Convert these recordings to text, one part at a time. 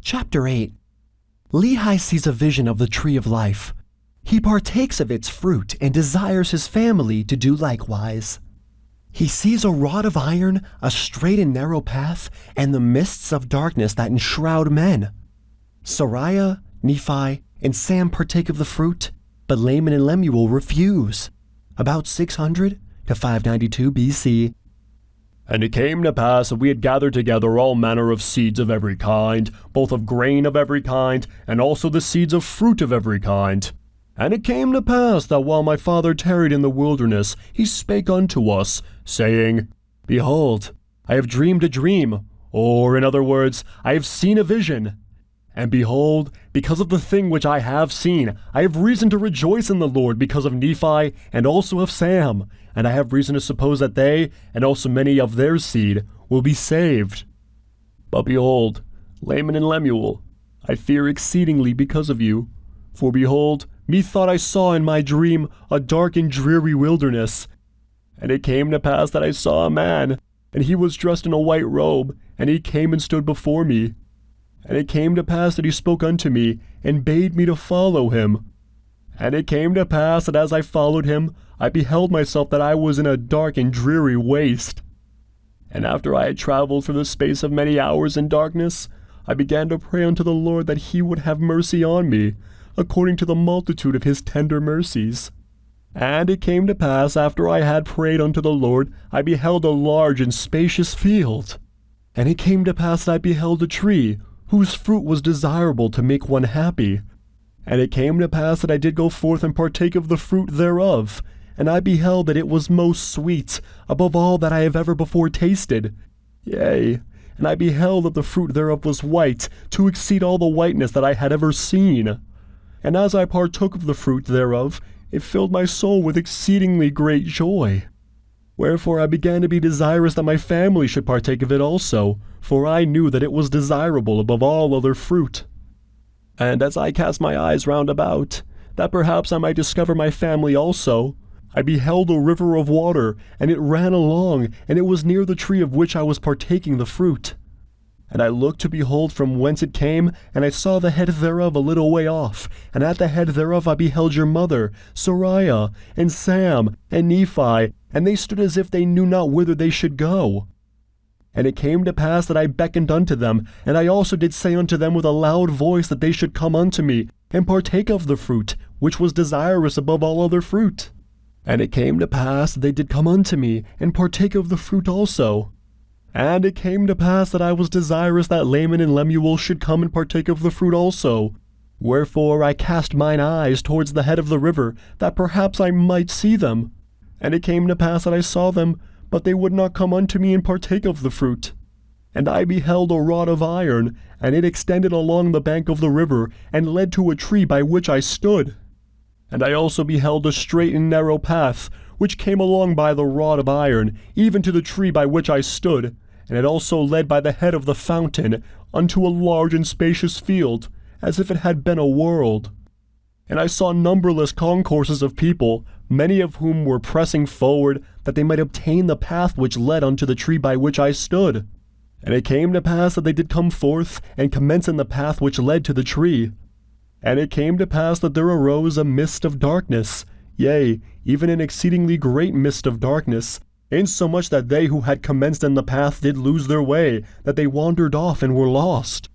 Chapter 8. Lehi sees a vision of the tree of life. He partakes of its fruit and desires his family to do likewise. He sees a rod of iron, a straight and narrow path, and the mists of darkness that enshroud men. Sariah, Nephi, and Sam partake of the fruit, but Laman and Lemuel refuse. About 600 to 592 BC. And it came to pass that we had gathered together all manner of seeds of every kind, both of grain of every kind, and also the seeds of fruit of every kind. And it came to pass that while my father tarried in the wilderness, he spake unto us, saying, Behold, I have dreamed a dream, or in other words, I have seen a vision. And behold, because of the thing which I have seen, I have reason to rejoice in the Lord because of Nephi and also of Sam, and I have reason to suppose that they, and also many of their seed, will be saved. But behold, Laman and Lemuel, I fear exceedingly because of you. For behold, methought I saw in my dream a dark and dreary wilderness. And it came to pass that I saw a man, and he was dressed in a white robe, and he came and stood before me. And it came to pass that he spoke unto me, and bade me to follow him. And it came to pass that as I followed him, I beheld myself that I was in a dark and dreary waste. And after I had traveled for the space of many hours in darkness, I began to pray unto the Lord that he would have mercy on me, according to the multitude of his tender mercies. And it came to pass, after I had prayed unto the Lord, I beheld a large and spacious field. And it came to pass that I beheld a tree, whose fruit was desirable to make one happy. And it came to pass that I did go forth and partake of the fruit thereof, and I beheld that it was most sweet, above all that I have ever before tasted. Yea, and I beheld that the fruit thereof was white, to exceed all the whiteness that I had ever seen. And as I partook of the fruit thereof, it filled my soul with exceedingly great joy. Wherefore I began to be desirous that my family should partake of it also, for I knew that it was desirable above all other fruit. And as I cast my eyes round about, that perhaps I might discover my family also, I beheld a river of water, and it ran along, and it was near the tree of which I was partaking the fruit. And I looked to behold from whence it came, and I saw the head thereof a little way off, and at the head thereof I beheld your mother, Sariah, and Sam, and Nephi, and they stood as if they knew not whither they should go. And it came to pass that I beckoned unto them, and I also did say unto them with a loud voice that they should come unto me, and partake of the fruit, which was desirous above all other fruit. And it came to pass that they did come unto me, and partake of the fruit also. And it came to pass that I was desirous that Laman and Lemuel should come and partake of the fruit also. Wherefore I cast mine eyes towards the head of the river, that perhaps I might see them. And it came to pass that I saw them, but they would not come unto me and partake of the fruit. And I beheld a rod of iron, and it extended along the bank of the river, and led to a tree by which I stood. And I also beheld a straight and narrow path, which came along by the rod of iron, even to the tree by which I stood, and it also led by the head of the fountain unto a large and spacious field, as if it had been a world. And I saw numberless concourses of people, many of whom were pressing forward, that they might obtain the path which led unto the tree by which I stood. And it came to pass that they did come forth, and commence in the path which led to the tree. And it came to pass that there arose a mist of darkness, yea, even an exceedingly great mist of darkness, insomuch that they who had commenced in the path did lose their way, that they wandered off and were lost.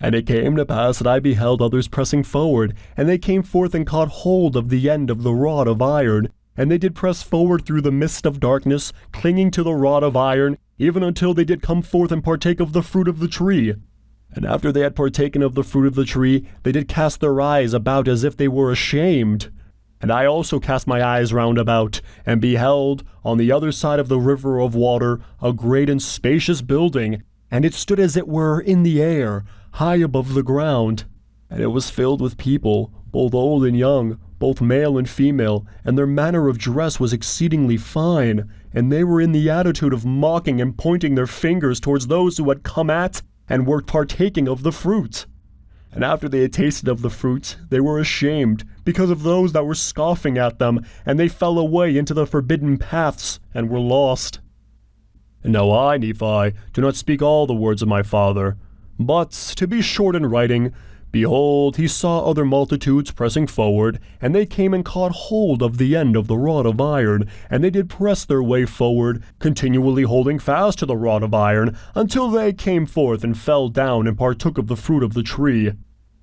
And it came to pass that I beheld others pressing forward, and they came forth and caught hold of the end of the rod of iron, and they did press forward through the mist of darkness, clinging to the rod of iron, even until they did come forth and partake of the fruit of the tree. And after they had partaken of the fruit of the tree, they did cast their eyes about as if they were ashamed. And I also cast my eyes round about, and beheld, on the other side of the river of water, a great and spacious building, and it stood as it were in the air, high above the ground. And it was filled with people, both old and young, both male and female, and their manner of dress was exceedingly fine, and they were in the attitude of mocking and pointing their fingers towards those who had come at and were partaking of the fruit. And after they had tasted of the fruit, they were ashamed, because of those that were scoffing at them, and they fell away into the forbidden paths, and were lost. And now I, Nephi, do not speak all the words of my father. But, to be short in writing, behold, he saw other multitudes pressing forward, and they came and caught hold of the end of the rod of iron, and they did press their way forward, continually holding fast to the rod of iron, until they came forth and fell down and partook of the fruit of the tree.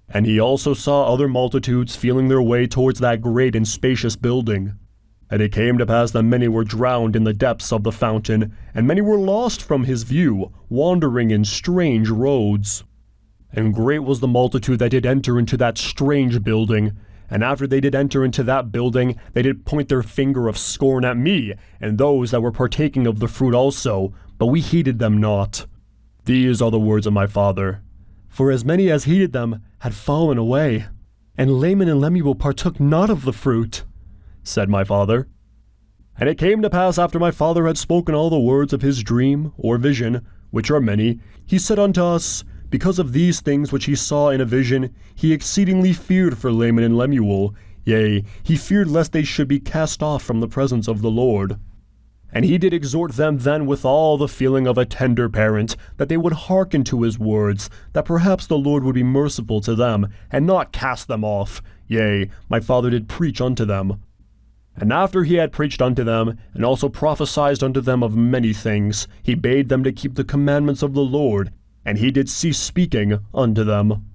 And he also saw other multitudes feeling their way towards that great and spacious building. And it came to pass that many were drowned in the depths of the fountain, and many were lost from his view, wandering in strange roads. And great was the multitude that did enter into that strange building. And after they did enter into that building, they did point their finger of scorn at me, and those that were partaking of the fruit also, but we heeded them not. These are the words of my father. For as many as heeded them had fallen away, and Laman and Lemuel partook not of the fruit, said my father. And it came to pass after my father had spoken all the words of his dream or vision, which are many, he said unto us, because of these things which he saw in a vision, he exceedingly feared for Laman and Lemuel, yea, he feared lest they should be cast off from the presence of the Lord. And he did exhort them then with all the feeling of a tender parent, that they would hearken to his words, that perhaps the Lord would be merciful to them, and not cast them off. Yea, my father did preach unto them. And after he had preached unto them, and also prophesied unto them of many things, he bade them to keep the commandments of the Lord, and he did cease speaking unto them.